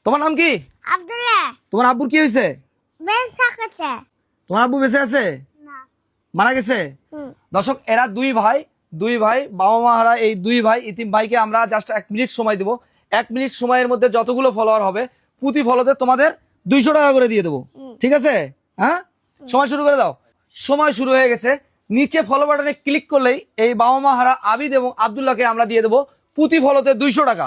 তোমার নাম কি? আব্দুল্লাহ। তোমার আব্বুর কি হয়েছে? তোমার আব্বু বেঁচে আছে? মারা গেছে? দর্শক, এরা দুই ভাই বাবা মা হারা এই দুই ভাই ইতিম ভাইকে আমরা জাস্ট 1 মিনিট সময় দেবো। 1 মিনিট সময়ের মধ্যে যতগুলো ফলোয়ার হবে প্রতি ফলোতে তোমাদের 200 টাকা করে দিয়ে দেবো, ঠিক আছে? হ্যাঁ, সময় শুরু করে দাও। সময় শুরু হয়ে গেছে। নিচে ফলো বাটনে ক্লিক করলেই এই বাবা মা হারা আবিদ এবং আব্দুল্লাহকে আমরা দিয়ে দেবো প্রতি ফলোতে 200 টাকা।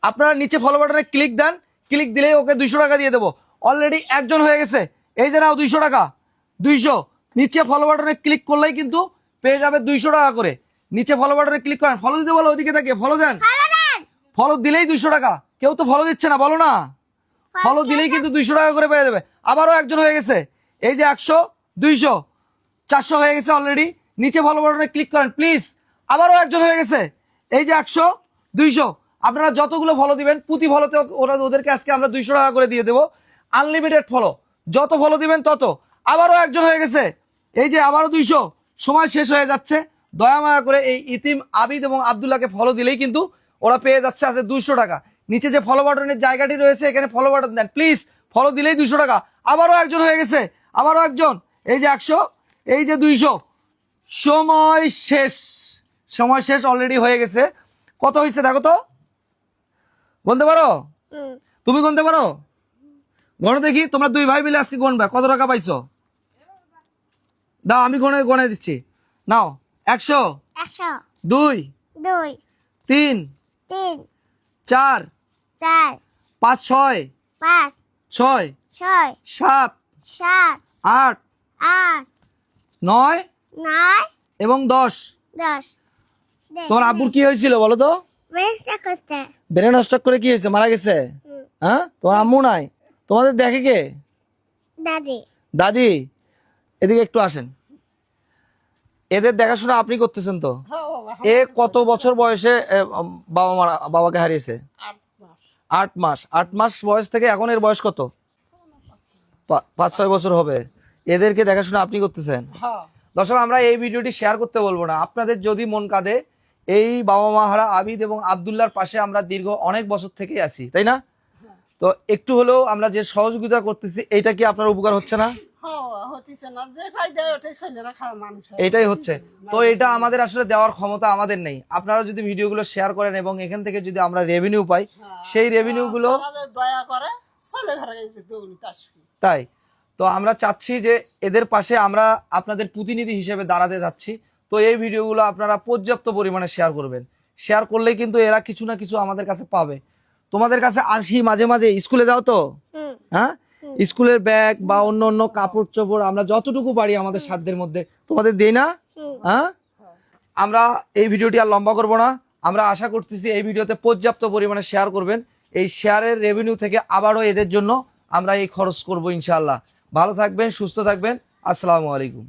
আপনারা নিচে ফলো বাটনে ক্লিক দেন, ক্লিক দিলেই ওকে 200 টাকা দিয়ে দেবো। অলরেডি একজন হয়ে গেছে, এই যে নাও 200 টাকা। 200 নিচে ফলো বাটনে ক্লিক করলেই কিন্তু পেয়ে যাবে 200 টাকা করে। নিচে ফলো বাটনে ক্লিক করেন, ফলো দিতে বলো, ওইদিকে থাকে ফলো দেন। ফলো দিলেই 200 টাকা। কেউ তো ফলো দিচ্ছে না, বলো না। ফলো দিলেই কিন্তু 200 টাকা করে পেয়ে যাবে। আবারও একজন হয়ে গেছে, এই যে 100 200 400 হয়ে গেছে অলরেডি। নিচে ফলো বাটনে ক্লিক করেন প্লিজ। আবারও একজন হয়ে গেছে, এই যে 100 200। আপনারা যতগুলো ফলো দিবেন প্রতি ফলোতে ওদেরকে আজকে আমরা 200 টাকা করে দিয়ে দেবো। আনলিমিটেড ফলো, যত ফলো দিবেন তত। আবারও একজন হয়ে গেছে, এই যে আবারও 200। সময় শেষ হয়ে যাচ্ছে, দয়া মায়া করে এই ইতিম আবিদ এবং আব্দুল্লাহকে ফলো দিলেই কিন্তু ওরা পেয়ে যাচ্ছে আজকে 200 টাকা। নিচে যে ফলো বাটনের জায়গাটি রয়েছে এখানে ফলো বাটন দেন প্লিজ, ফলো দিলেই 200 টাকা। আবারও একজন হয়ে গেছে, আবারও একজন, এই যে 100 এই যে 200। সময় শেষ, সময় শেষ অলরেডি হয়ে গেছে। কত হয়েছে দেখো তো, গুনতে পারো? তুমি গুনতে পারো? গণে দেখি, তোমরা দুই ভাই মিলে আজকে গুনবে কত টাকা পাইছো। দাও আমি গনে দিচ্ছি, নাও। 100 2 3 4 5 6 6 7 8 9 এবং 10। তোমার আব্বুর কি হয়েছিল বলো তো? ব্রেন স্ট্রোক করে কি হয়েছে, মারা গেছে? হ্যাঁ, তোমার আম্মু নাই, তোমাদের দেখে কে? দাদি। এদিকে একটু আসেন, এদের দেখাশোনা আপনি করতেছেন তো? এ কত বছর বয়সে বাবাকে হারিয়েছে? 8 মাস। 8 মাস বয়স থেকে এখন এর বয়স কত? 5-6 বছর হবে। এদেরকে দেখাশোনা আপনি করতেছেন। দর্শক, আমরা এই ভিডিওটি শেয়ার করতে বলবো না। আপনাদের যদি মন কাঁদে, এই বাবা মা হারা আবিদ এবং আব্দুল্লাহর পাশে আমরা দীর্ঘ অনেক বছর থেকেই আছি, তাই না? তো একটু হলেও আমরা যে সহযোগিতা করতেছি, এইটা কি আপনার উপকার হচ্ছে না? এটাই হচ্ছে তো। এটা আমাদের আসলে দেওয়ার ক্ষমতা আমাদের নেই। আপনারা যদি ভিডিওগুলো শেয়ার করেন এবং এখান থেকে যদি আমরা রেভিনিউ পাই, সেই রেভিনিউ গুলো তাই তো আমরা চাচ্ছি যে এদের পাশে আমরা আপনাদের প্রতিনিধি হিসেবে দাঁড়াতে যাচ্ছি। তো এই ভিডিওগুলো আপনারা পর্যাপ্ত পরিমাণে শেয়ার করবেন। শেয়ার করলেই কিন্তু এরা কিছু না কিছু আমাদের কাছে পাবে। তোমাদের কাছে আসি মাঝে মাঝে, স্কুলে যাও তো? হ্যাঁ, স্কুলের ব্যাগ বা অন্য অন্য কাপড় চোপড় আমরা যতটুকু পারি আমাদের সাধ্যের মধ্যে তোমাদের দেই না? হ্যাঁ, আমরা এই ভিডিওটি আর লম্বা করবো না। আমরা আশা করতেছি এই ভিডিওতে পর্যাপ্ত পরিমাণে শেয়ার করবেন। এই শেয়ারের রেভিনিউ থেকে আবারও এদের জন্য আমরা এই খরচ করব ইনশাআল্লাহ। ভালো থাকবেন, সুস্থ থাকবেন। আসসালামু আলাইকুম।